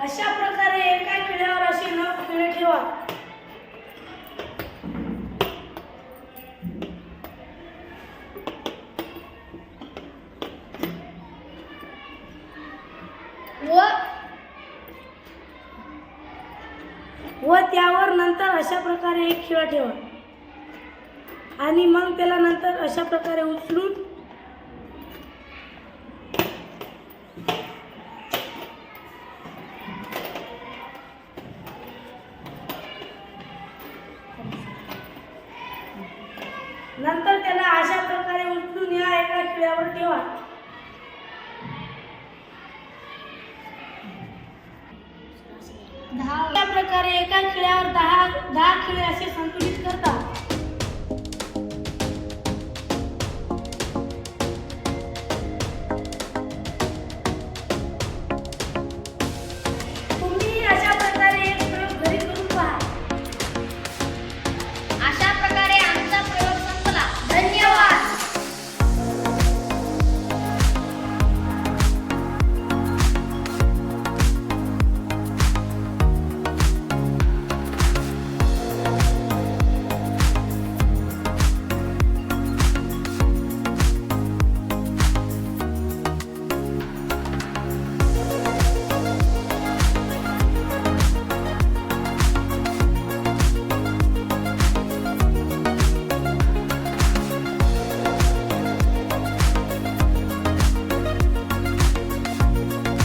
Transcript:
अशा प्रकारे एका खिळ्यावर असे 9 खिळे ठेवा. व त्यावर नंतर अशा प्रकारे एक खिळा ठेवा आणि मग त्याला नंतर अशा प्रकारे उचलून अशा प्रकारे उचलून या एका खिळ्यावर ठेवा. अशा प्रकारे एका खिळ्यावर 10 खिळे असे संतुलित करतात.